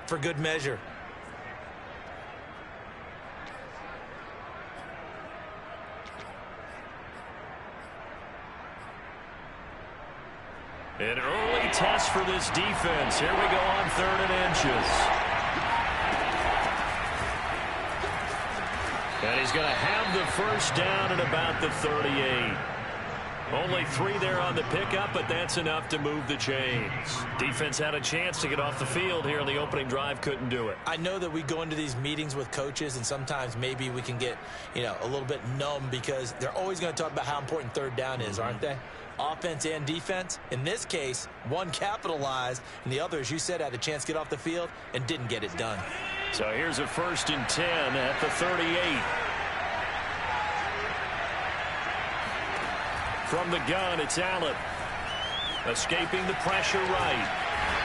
For good measure. An early test for this defense. Here we go on 3rd and inches. And he's going to have the first down at about the 38. Only 3 there on the pickup, but that's enough to move the chains. Defense had a chance to get off the field here in the opening drive, couldn't do it. I know that we go into these meetings with coaches, and sometimes maybe we can get, a little bit numb because they're always going to talk about how important 3rd down is, aren't they? Offense and defense. In this case, one capitalized, and the other, as you said, had a chance to get off the field and didn't get it done. So here's a 1st and 10 at the 38. From the gun, it's Allen. Escaping the pressure right.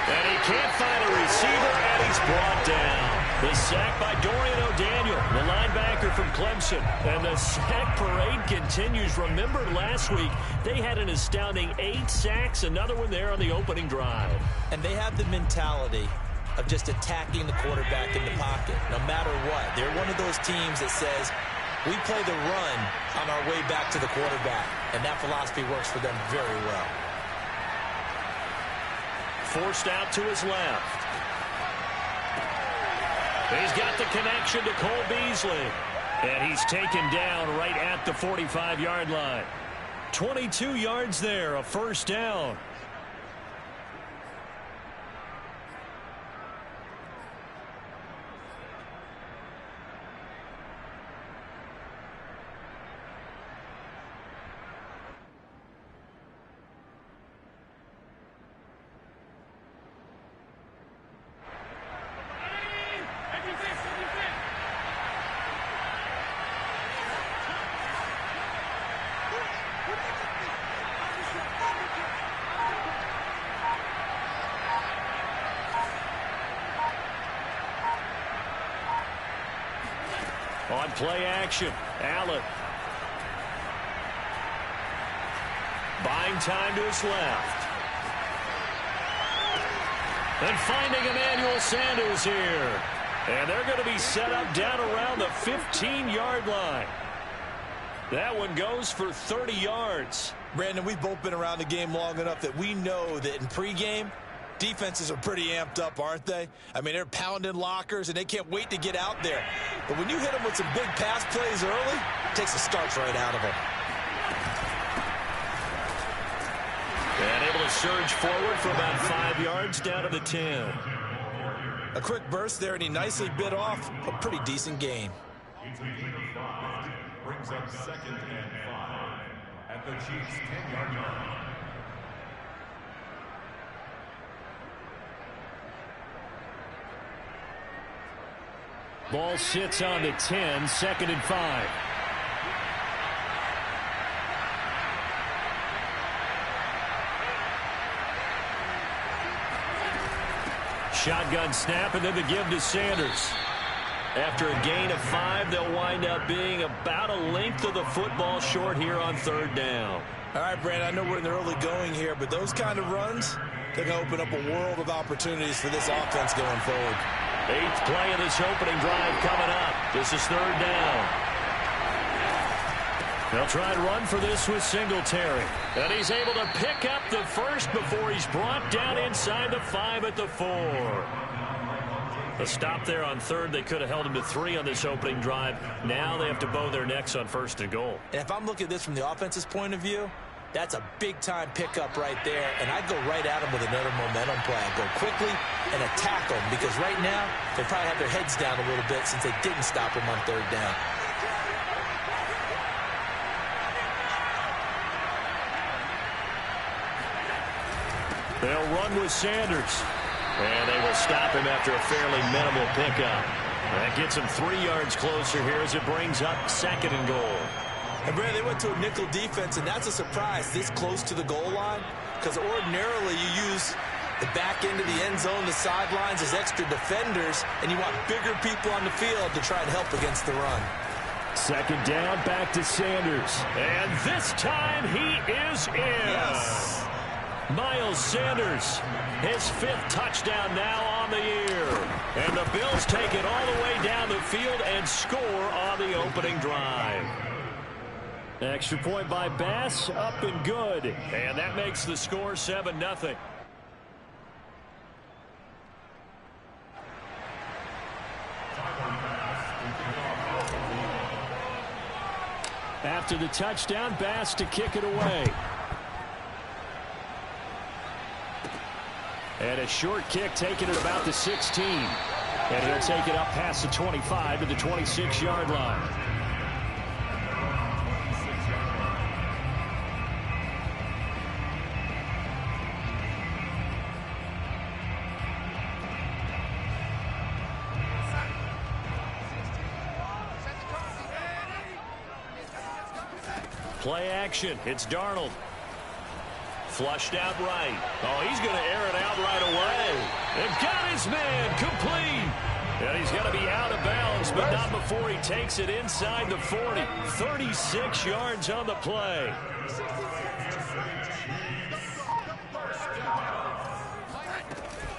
And he can't find a receiver, and he's brought down. The sack by Dorian O'Daniel, the linebacker from Clemson. And the sack parade continues. Remember last week, they had an astounding 8 sacks, another one there on the opening drive. And they have the mentality of just attacking the quarterback in the pocket, no matter what. They're one of those teams that says, we play the run on our way back to the quarterback, and that philosophy works for them very well. Forced out to his left. He's got the connection to Cole Beasley. And he's taken down right at the 45-yard line. 22 yards there, a 1st down. On play action, Allen. Buying time to his left. And finding Emmanuel Sanders here. And they're going to be set up down around the 15-yard line. That one goes for 30 yards. Brandon, we've both been around the game long enough that we know that in pregame, defenses are pretty amped up, aren't they? I mean, they're pounding lockers, and they can't wait to get out there. But when you hit them with some big pass plays early, it takes the starch right out of them. And able to surge forward for about 5 yards down to the 10. A quick burst there, and he nicely bit off a pretty decent gain. Brings up 2nd and 5 at the Chiefs' 10-yard line. Ball sits on the 10, 2nd and 5. Shotgun snap, and then the give to Sanders. After a gain of 5, they'll wind up being about a length of the football short here on 3rd down. All right, Brandon, I know we're in the early going here, but those kind of runs, they're going to open up a world of opportunities for this offense going forward. 8th play of this opening drive coming up. This is 3rd down. They'll try and run for this with Singletary. And he's able to pick up the first before he's brought down inside the 5 at the 4. A stop there on 3rd. They could have held him to 3 on this opening drive. Now they have to bow their necks on 1st and goal. And if I'm looking at this from the offense's point of view, that's a big-time pickup right there, and I'd go right at them with another momentum play. I'd go quickly and attack them, because right now they probably have their heads down a little bit since they didn't stop them on 3rd down. They'll run with Sanders, and they will stop him after a fairly minimal pickup. That gets him 3 yards closer here as it brings up 2nd and goal. And, Brad, they went to a nickel defense, and that's a surprise this close to the goal line, because ordinarily you use the back end of the end zone, the sidelines as extra defenders, and you want bigger people on the field to try and help against the run. 2nd down, back to Sanders. And this time he is in. Yes. Miles Sanders, his 5th touchdown now on the year. And the Bills take it all the way down the field and score on the opening drive. Extra point by Bass, up and good. And that makes the score 7-0. After the touchdown, Bass to kick it away. And a short kick taken at about the 16. And he'll take it up past the 25 to the 26-yard line. Play action. It's Darnold. Flushed out right. Oh, he's going to air it out right away. And got his man complete. And he's going to be out of bounds, but not before he takes it inside the 40. 36 yards on the play.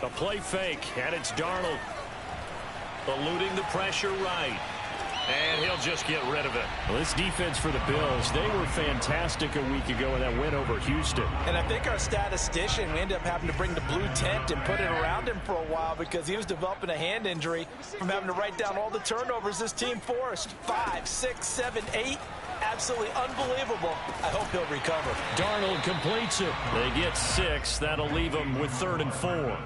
A play fake, and it's Darnold. Eluding the pressure right. And he'll just get rid of it. Well, this defense for the Bills, they were fantastic a week ago in that win over Houston. And I think our statistician, we ended up having to bring the blue tent and put it around him for a while because he was developing a hand injury from having to write down all the turnovers this team forced. 5, 6, 7, 8. Absolutely unbelievable. I hope he'll recover. Darnold completes it. They get 6. That'll leave them with 3rd and 4.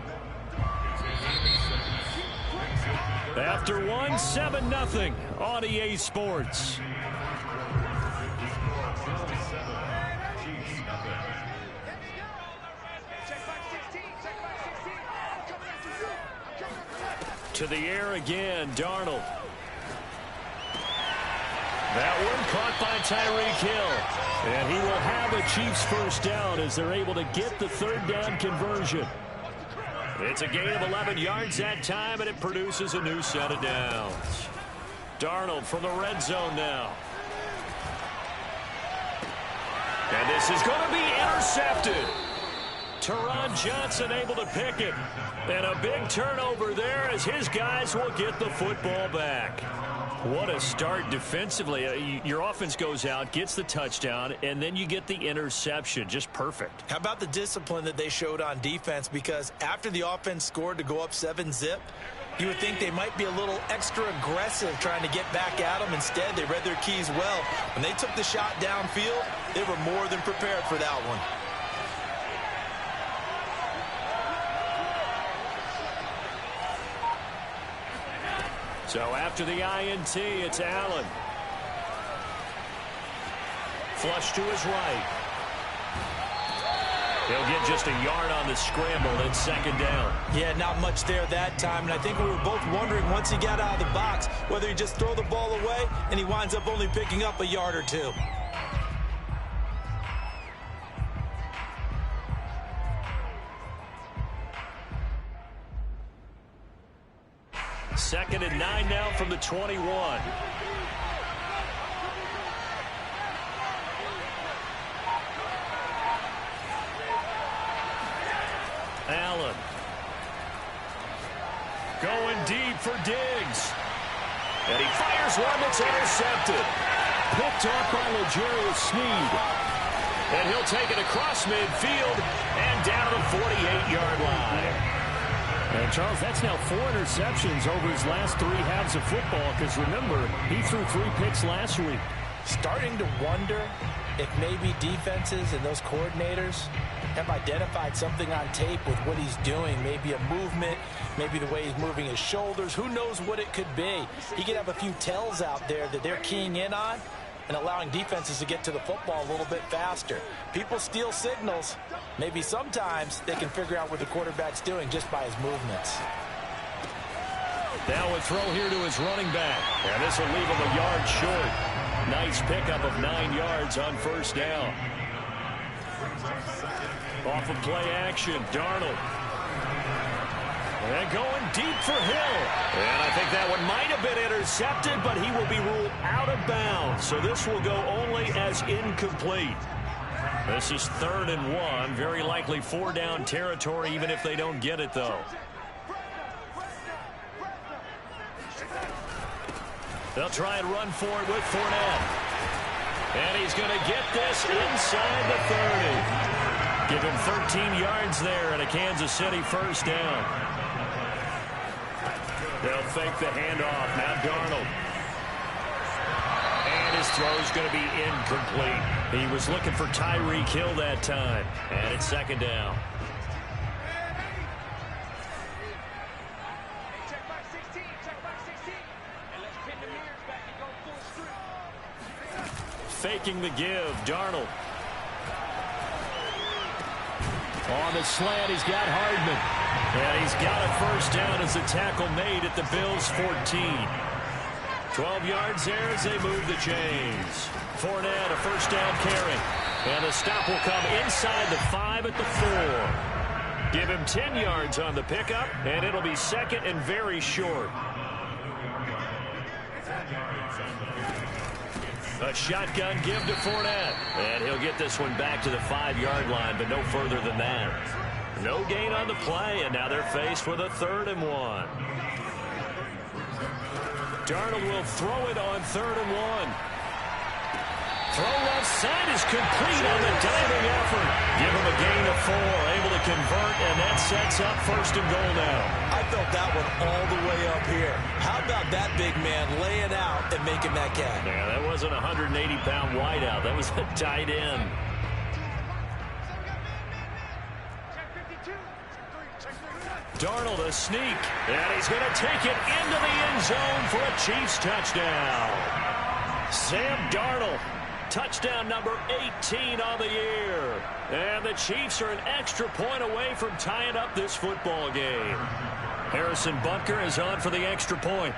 After 1, 7-0 on EA Sports. To the air again, Darnold. That one caught by Tyreek Hill. And he will have a Chiefs first down as they're able to get the 3rd down conversion. It's a gain of 11 yards that time, and it produces a new set of downs. Darnold from the red zone now. And this is going to be intercepted. Teron Johnson able to pick it. And a big turnover there as his guys will get the football back. What a start defensively. Your offense goes out, gets the touchdown, and then you get the interception. Just perfect. How about the discipline that they showed on defense? Because after the offense scored to go up 7-zip, you would think they might be a little extra aggressive trying to get back at them. Instead, they read their keys well. When they took the shot downfield, they were more than prepared for that one. So after the INT, it's Allen. Flush to his right. He'll get just a yard on the scramble and 2nd down. Yeah, not much there that time. And I think we were both wondering once he got out of the box whether he just throw the ball away and he winds up only picking up a yard or 2. Second and 9 now from the 21. Allen. Going deep for Diggs. And he fires one that's intercepted. Picked off by L'Jarius Sneed. And he'll take it across midfield and down to the 48-yard line. And Charles, that's now 4 interceptions over his last 3 halves of football, because remember, he threw 3 picks last week. Starting to wonder if maybe defenses and those coordinators have identified something on tape with what he's doing. Maybe a movement, maybe the way he's moving his shoulders. Who knows what it could be? He could have a few tells out there that they're keying in on and allowing defenses to get to the football a little bit faster. People steal signals. Maybe sometimes they can figure out what the quarterback's doing just by his movements. Now a throw here to his running back. And this will leave him a yard short. Nice pickup of 9 yards on 1st down. Off of play action, Darnold. And going deep for Hill. And I think that one might have been intercepted, but he will be ruled out of bounds. So this will go only as incomplete. This is 3rd and 1. Very likely 4-down territory, even if they don't get it, though. They'll try and run for it with Fournette. And he's going to get this inside the 30. Give him 13 yards there and a Kansas City first down. They'll fake the handoff. Now Darnold. And his throw's going to be incomplete. He was looking for Tyreek Hill that time. And it's second down. Faking the give, Darnold. On the slant, he's got Hardman. And he's got a first down as the tackle made at the Bills' 14. 12 yards there as they move the chains. Fournette, a first down carry. And the stop will come inside the 5 at the 4. Give him 10 yards on the pickup, and it'll be second and very short. A shotgun give to Fournette. And he'll get this one back to the 5-yard line, but no further than that. No gain on the play, and now they're faced with a 3rd and 1. Darnold will throw it on 3rd and 1. Throw left side is complete on the diving effort. Give him a gain of 4, able to convert, and that sets up 1st and goal now. I felt that one all the way up here. How about that big man laying out and making that catch? Yeah, that wasn't a 180-pound wideout. That was a tight end. Darnold a sneak, and he's going to take it into the end zone for a Chiefs touchdown. Sam Darnold, touchdown number 18 on the year. And the Chiefs are an extra point away from tying up this football game. Harrison Butker is on for the extra point.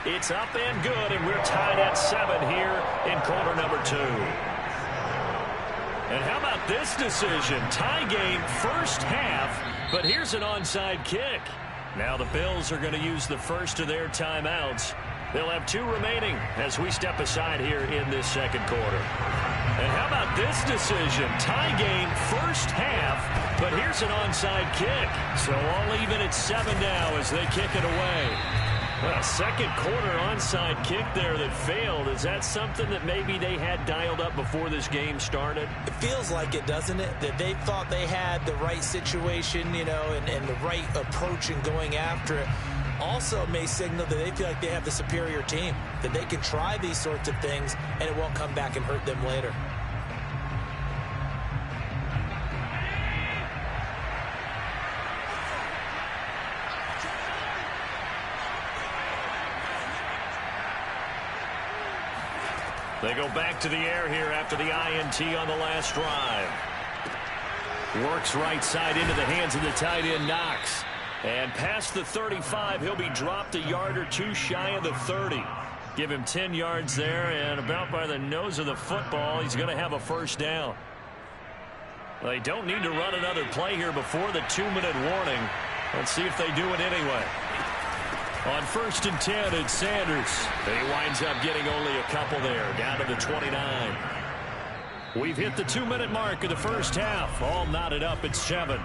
It's up and good, and we're tied at 7 here in quarter number 2. And how about this decision? Tie game first half, but here's an onside kick. Now the Bills are going to use the first of their timeouts. They'll have 2 remaining as we step aside here in this second quarter. And how about this decision? Tie game first half, but here's an onside kick. So all even at 7 now as they kick it away. Well, second quarter onside kick there that failed. Is that something that maybe they had dialed up before this game started? It feels like it, doesn't it? That they thought they had the right situation, you know, and the right approach in going after it. Also may signal that they feel like they have the superior team, that they can try these sorts of things and it won't come back and hurt them later. They go back to the air here after the INT on the last drive. Works right side into the hands of the tight end, Knox. And past the 35, he'll be dropped a yard or 2 shy of the 30. Give him 10 yards there, and about by the nose of the football, he's going to have a first down. They don't need to run another play here before the 2-minute warning. Let's see if they do it anyway. On 1st and 10, it's Sanders. He winds up getting only a couple there, down to the 29. We've hit the 2-minute mark of the first half. All knotted up at 7.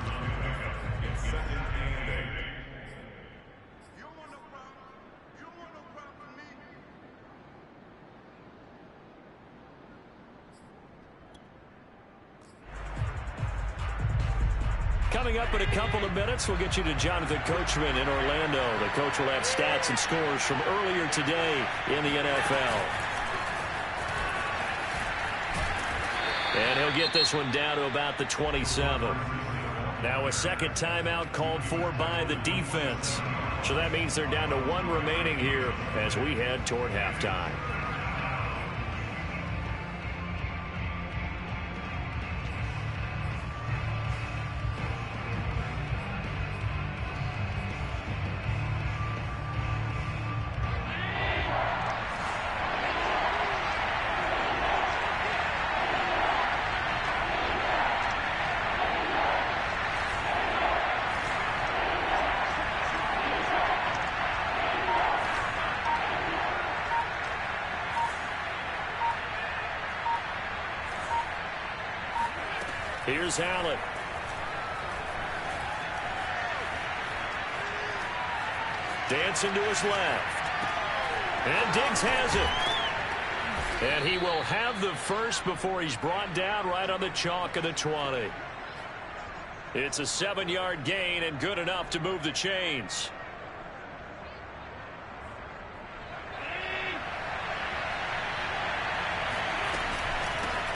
Coming up in a couple of minutes, we'll get you to Jonathan Coachman in Orlando. The coach will have stats and scores from earlier today in the NFL. And he'll get this one down to about the 27. Now a second timeout called for by the defense. So that means they're down to 1 remaining here as we head toward halftime. Here's Allen. Dancing to his left. And Diggs has it. And he will have the first before he's brought down right on the chalk of the 20. It's a 7-yard gain and good enough to move the chains.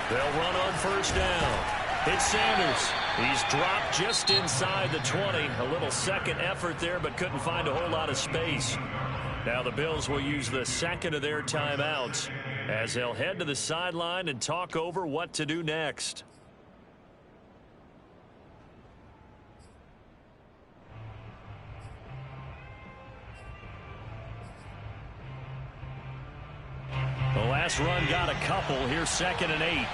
They'll run on first down. It's Sanders. He's dropped just inside the 20. A little second effort there, but couldn't find a whole lot of space. Now the Bills will use the second of their timeouts as they'll head to the sideline and talk over what to do next. The last run got a couple. Here's 2nd and 8.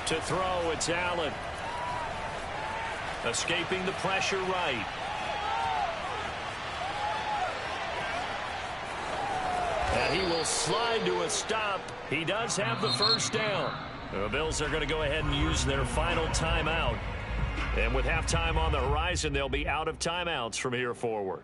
To throw, it's Allen. Escaping the pressure right. And he will slide to a stop. He does have the first down. The Bills are going to go ahead and use their final timeout. And with halftime on the horizon, they'll be out of timeouts from here forward.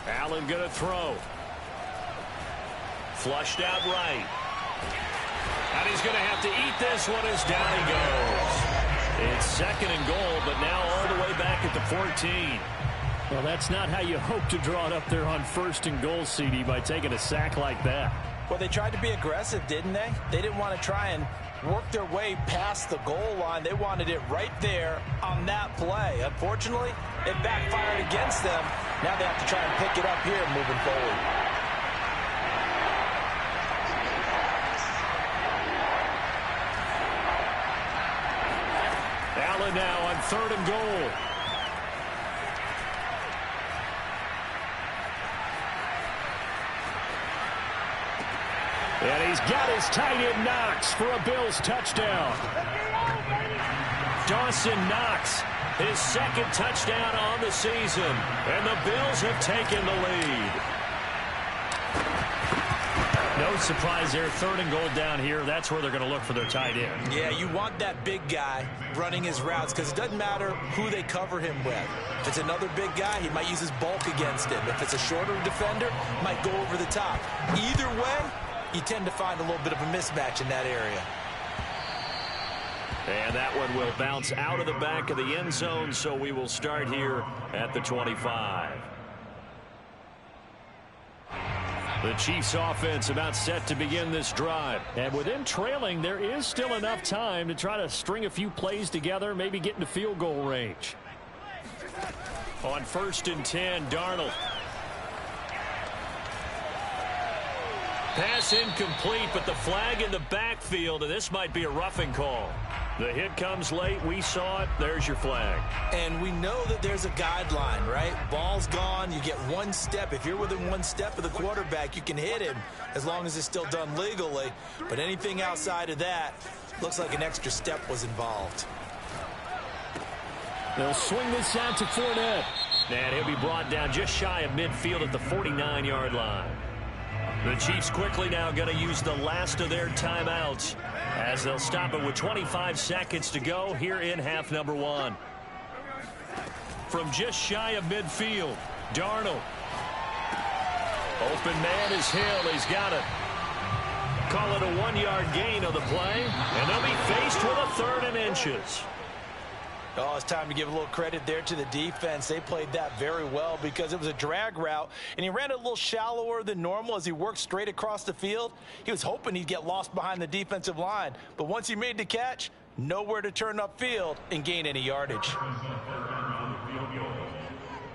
Allen going to throw. Flushed out right. And he's going to have to eat this one as down he goes. It's 2nd and goal, but now all the way back at the 14. Well, that's not how you hope to draw it up there on 1st and goal, CD, by taking a sack like that. Well, they tried to be aggressive, didn't they? They didn't want to try and work their way past the goal line. They wanted it right there on that play. Unfortunately, it backfired against them. Now they have to try and pick it up here moving forward. Allen now on 3rd and goal. And he's got his tight end Knox for a Bills touchdown. Dawson Knox, his 2nd touchdown on the season. And the Bills have taken the lead. No surprise there. 3rd and goal down here. That's where they're going to look for their tight end. Yeah, you want that big guy running his routes because it doesn't matter who they cover him with. If it's another big guy, he might use his bulk against him. If it's a shorter defender, might go over the top. Either way, you tend to find a little bit of a mismatch in that area. And that one will bounce out of the back of the end zone, so we will start here at the 25. The Chiefs offense about set to begin this drive. And with them trailing, there is still enough time to try to string a few plays together, maybe get into field goal range. On 1st and 10, Darnold. Pass incomplete, but the flag in the backfield, and this might be a roughing call. The hit comes late. We saw it. There's your flag. And we know that there's a guideline, right? Ball's gone. You get one step. If you're within one step of the quarterback, you can hit him as long as it's still done legally. But anything outside of that, looks like an extra step was involved. They'll swing this out to Fournette. And he'll be brought down just shy of midfield at the 49-yard line. The Chiefs quickly now going to use the last of their timeouts as they'll stop it with 25 seconds to go here in half number 1. From just shy of midfield, Darnold. Open man is Hill. He's got it. Call it a 1-yard gain on the play, and they'll be faced with a 3rd and inches. Oh, it's time to give a little credit there to the defense. They played that very well because it was a drag route, and he ran it a little shallower than normal as he worked straight across the field. He was hoping he'd get lost behind the defensive line, but once he made the catch, nowhere to turn upfield and gain any yardage. A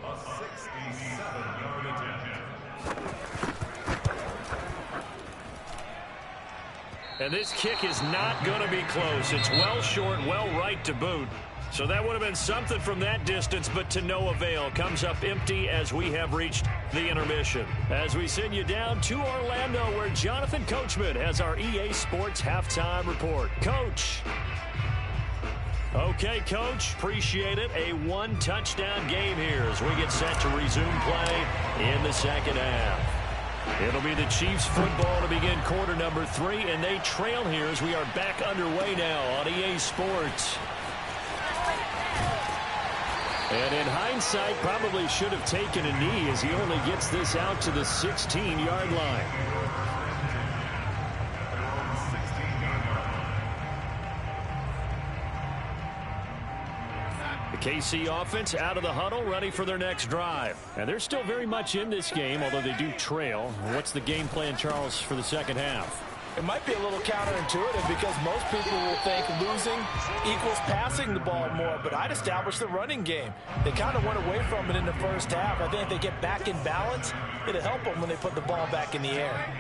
67-yard attempt. And this kick is not going to be close. It's well short, well right to boot. So that would have been something from that distance, but to no avail. Comes up empty as we have reached the intermission. As we send you down to Orlando, where Jonathan Coachman has our EA Sports halftime report. Coach. Okay, Coach. Appreciate it. A one-touchdown game here as we get set to resume play in the second half. It'll be the Chiefs football to begin quarter number 3, and they trail here as we are back underway now on EA Sports. And in hindsight, probably should have taken a knee as he only gets this out to the 16-yard line. The KC offense out of the huddle, ready for their next drive. And they're still very much in this game, although they do trail. What's the game plan, Charles, for the second half? It might be a little counterintuitive because most people will think losing equals passing the ball more, but I'd establish the running game. They kind of went away from it in the first half. I think if they get back in balance, it'll help them when they put the ball back in the air.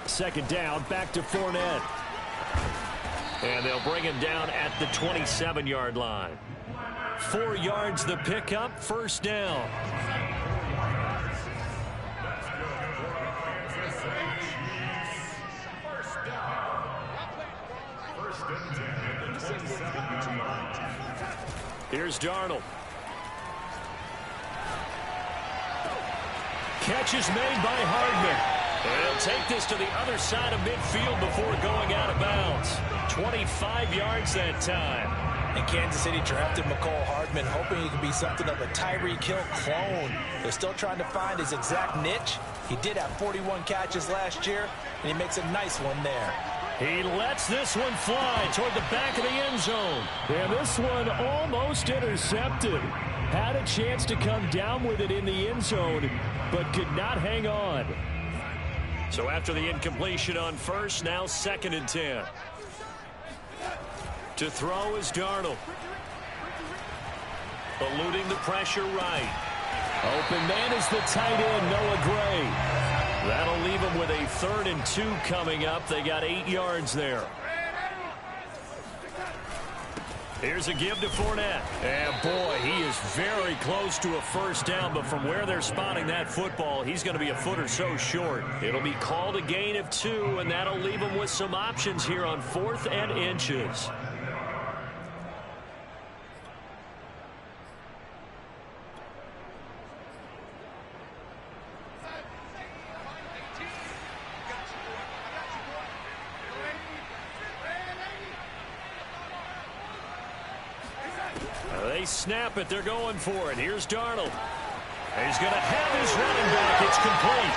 Second down, back to Fournette. And they'll bring him down at the 27-yard line. 4 yards the pickup, first down. Here's Darnold. Catch is made by Hardman. And he'll take this to the other side of midfield before going out of bounds. 25 yards that time. And Kansas City drafted McCole Hardman, hoping he could be something of a Tyreek Hill clone. They're still trying to find his exact niche. He did have 41 catches last year, and he makes a nice one there. He lets this one fly toward the back of the end zone. And this one almost intercepted. Had a chance to come down with it in the end zone, but could not hang on. So after the incompletion on first, now 2nd and 10. To throw is Darnold. Eluding the pressure right. Open man is the tight end, Noah Gray. That'll leave them with a 3rd and 2 coming up. They got 8 yards there. Here's a give to Fournette. And boy, he is very close to a first down, but from where they're spotting that football, he's going to be a foot or so short. It'll be called a gain of 2, and that'll leave them with some options here on 4th and inches. They snap it. They're going for it. Here's Darnold. He's going to have his running back. It's complete.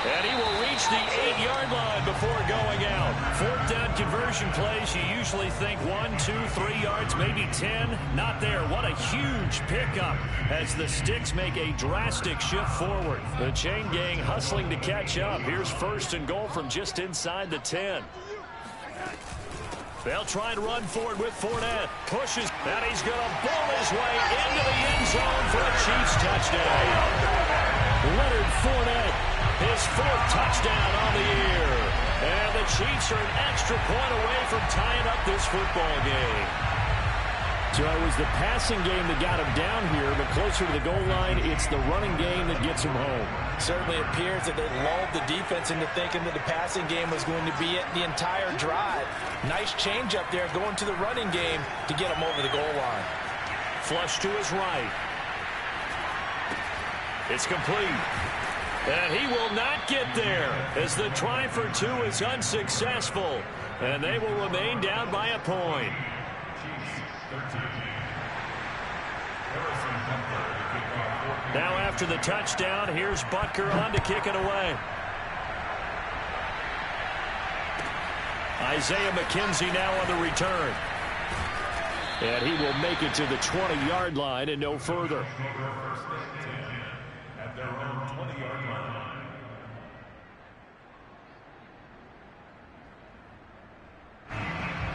And he will reach the 8-yard line before going out. 4th down conversion plays, you usually think 1, 2, 3 yards, maybe 10. Not there. What a huge pickup as the Sticks make a drastic shift forward. The chain gang hustling to catch up. Here's 1st and goal from just inside the 10. They'll try and run forward with Fournette. Pushes, and he's going to bowl his way into the end zone for a Chiefs touchdown. Leonard Fournette, his 4th touchdown on the year. And the Chiefs are an extra point away from tying up this football game. So it was the passing game that got him down here, but closer to the goal line, it's the running game that gets him home. Certainly appears that they lulled the defense into thinking that the passing game was going to be it the entire drive. Nice change up there going to the running game to get him over the goal line. Flush to his right. It's complete. And he will not get there as the try for 2 is unsuccessful. And they will remain down by a point. Now after the touchdown, here's Butker on to kick it away. Isaiah McKenzie now on the return. And he will make it to the 20-yard line and no further. At their own 20-yard line.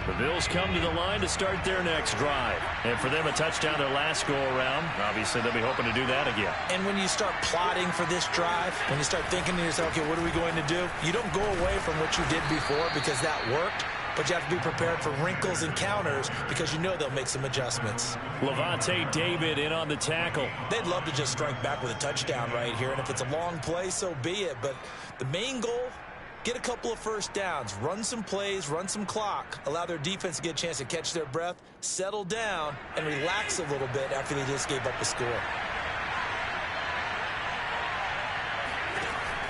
The Bills come to the line to start their next drive. And for them, a touchdown their last go-around. Obviously, they'll be hoping to do that again. And when you start plotting for this drive, when you start thinking to yourself, okay, what are we going to do? You don't go away from what you did before because that worked. But you have to be prepared for wrinkles and counters because you know they'll make some adjustments. Levante David in on the tackle. They'd love to just strike back with a touchdown right here. And if it's a long play, so be it. But the main goal, get a couple of first downs, run some plays, run some clock, allow their defense to get a chance to catch their breath, settle down, and relax a little bit after they just gave up a score.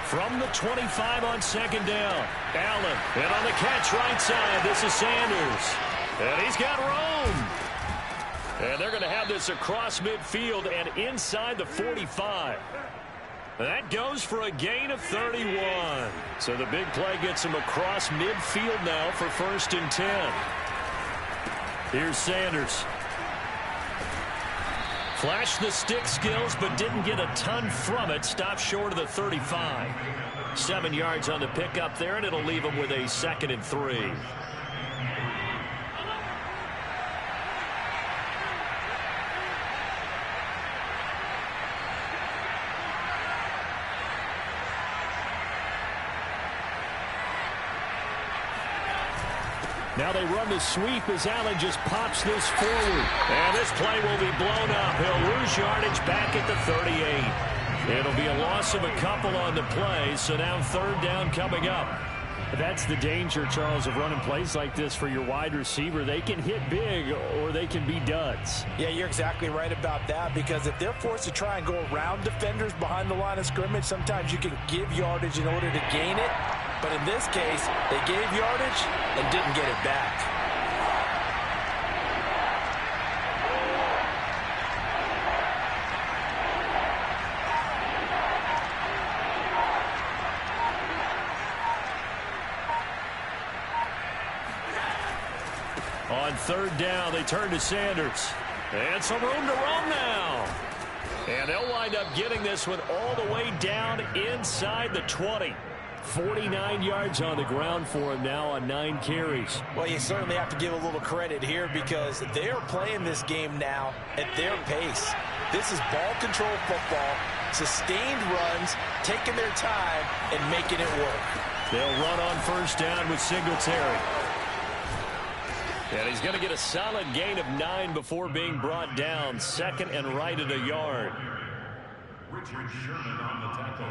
From the 25 on second down, Allen. And on the catch right side, this is Sanders. And he's got room. And they're going to have this across midfield and inside the 45. That goes for a gain of 31. So the big play gets him across midfield now for 1st and 10. Here's Sanders. Flashed the stick skills, but didn't get a ton from it. Stopped short of the 35. 7 yards on the pickup there, and it'll leave him with a 2nd and 3. Now they run the sweep as Allen just pops this forward. And this play will be blown up. He'll lose yardage back at the 38. It'll be a loss of a couple on the play, so now 3rd down coming up. That's the danger, Charles, of running plays like this for your wide receiver. They can hit big or they can be duds. Yeah, you're exactly right about that, because if they're forced to try and go around defenders behind the line of scrimmage, sometimes you can give yardage in order to gain it. But in this case, they gave yardage and didn't get it back. On 3rd down, they turn to Sanders. And some room to roam now. And they'll wind up getting this one all the way down inside the 20. 49 yards on the ground for him now on 9 carries. Well, you certainly have to give a little credit here because they're playing this game now at their pace. This is ball control football, sustained runs, taking their time, and making it work. They'll run on 1st down with Singletary. And he's going to get a solid gain of 9 before being brought down. 2nd and right at a yard. Richard Sherman on the tackle.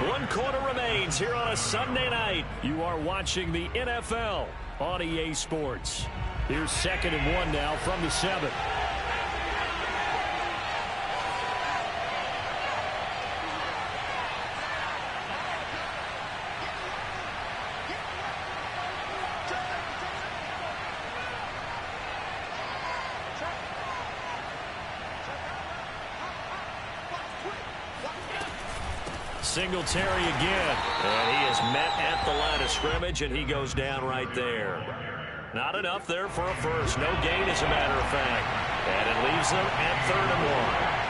1 quarter remains here on a Sunday night. You are watching the NFL on EA Sports. Here's 2nd and 1 now from the 7. Singletary again. And he is met at the line of scrimmage, and he goes down right there. Not enough there for a first. No gain, as a matter of fact. And it leaves them at 3rd and 1.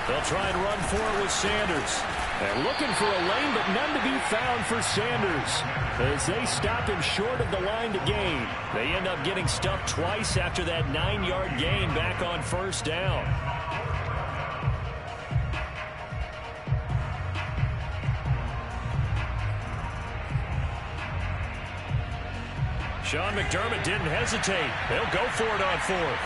They'll try and run for it with Sanders. They're looking for a lane, but none to be found for Sanders as they stop him short of the line to gain. They end up getting stuffed twice after that 9-yard gain back on 1st down. Sean McDermott didn't hesitate. They'll go for it on 4th.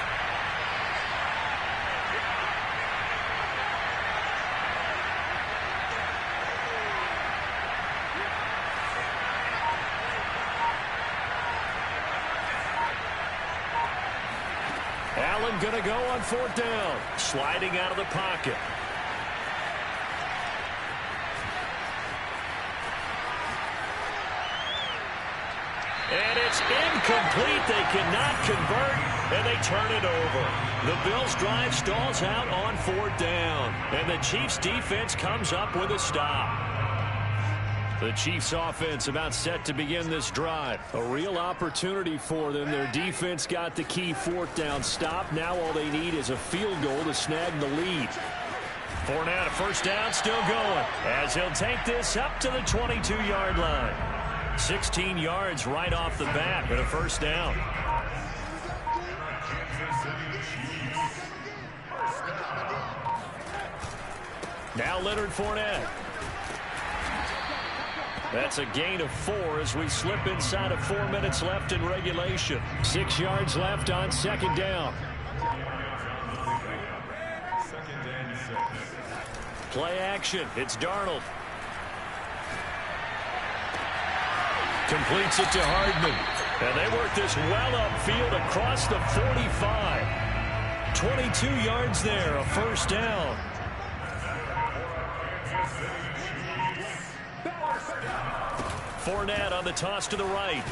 Allen going to go on 4th down. Sliding out of the pocket. And it's incomplete. They cannot convert, and they turn it over. The Bills' drive stalls out on 4th down, and the Chiefs' defense comes up with a stop. The Chiefs offense about set to begin this drive. A real opportunity for them. Their defense got the key fourth down stop. Now all they need is a field goal to snag the lead. Fournette, a first down, still going, as he'll take this up to the 22-yard line. 16 yards right off the bat, but a first down. Now Leonard Fournette. That's a gain of 4 as we slip inside of 4 minutes left in regulation. 6 yards left on second down. Play action. It's Darnold. Completes it to Hardman. And they work this well upfield across the 45. 22 yards there, a first down. Fournette on the toss to the right.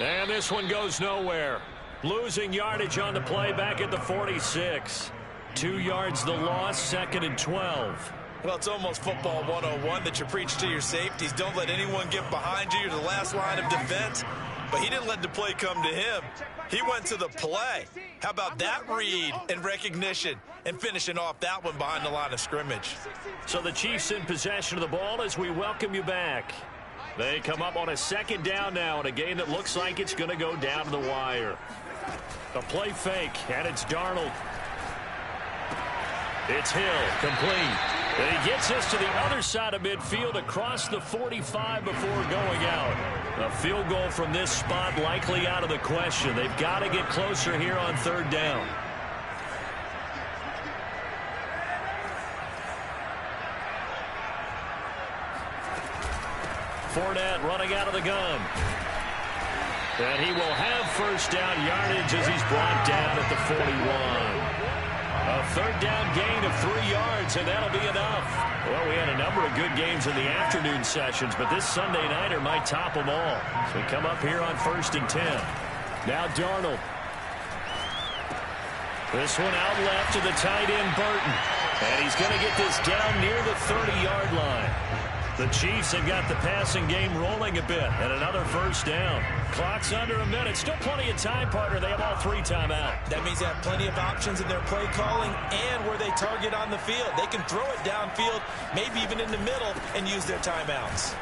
And this one goes nowhere. Losing yardage on the play back at the 46. 2 yards the loss, 2nd and 12. Well, it's almost football 101 that you preach to your safeties. Don't let anyone get behind you. You're the last line of defense. But he didn't let the play come to him. He went to the play. How about that read and recognition and finishing off that one behind the line of scrimmage? So the Chiefs in possession of the ball as we welcome you back. They come up on a second down now in a game that looks like it's going to go down to the wire. A play fake, and it's Darnold. It's Hill, complete. And he gets us to the other side of midfield across the 45 before going out. A field goal from this spot likely out of the question. They've got to get closer here on third down. Fournette running out of the gun. And he will have first down yardage as he's brought down at the 41. A third down gain of 3 yards, and that'll be enough. Well, we had a number of good games in the afternoon sessions, but this Sunday nighter might top them all. So we come up here on 1st and 10. Now Darnold. This one out left to the tight end, Burton. And he's going to get this down near the 30-yard line. The Chiefs have got the passing game rolling a bit, and another first down. Clock's under a minute. Still plenty of time, partner. They have all 3 timeouts. That means they have plenty of options in their play calling and where they target on the field. They can throw it downfield, maybe even in the middle, and use their timeouts.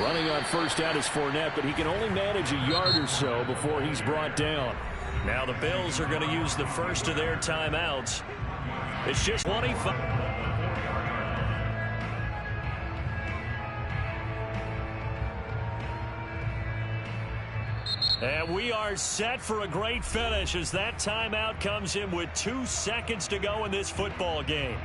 Running on first down is Fournette, but he can only manage a yard or so before he's brought down. Now the Bills are going to use the first of their timeouts. It's just 25. And we are set for a great finish as that timeout comes in with 2 seconds to go in this football game.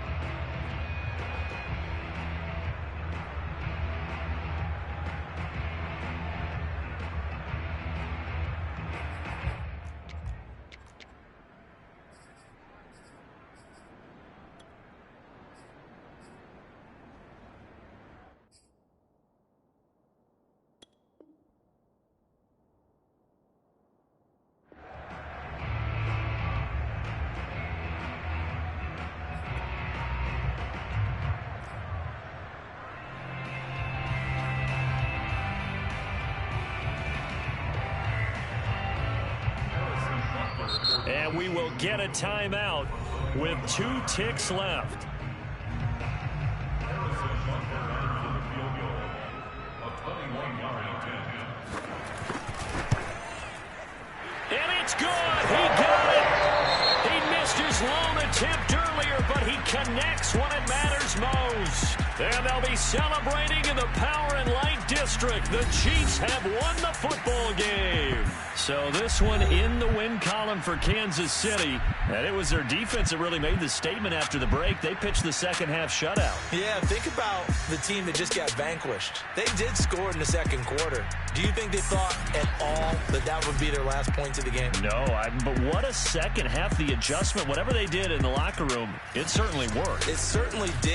And we will get a timeout with 2 ticks left. And it's good. He got it. He missed his lone attempt earlier, but he connects when it matters most. And they'll be celebrating in the Power and Light District. The Chiefs have won the football game. So this one in the win column for Kansas City. And it was their defense that really made the statement after the break. They pitched the second half shutout. Yeah, think about the team that just got vanquished. They did score in the second quarter. Do you think they thought at all that that would be their last points of the game? No, but what a second half. The adjustment, whatever they did in the locker room, it certainly worked. It certainly did.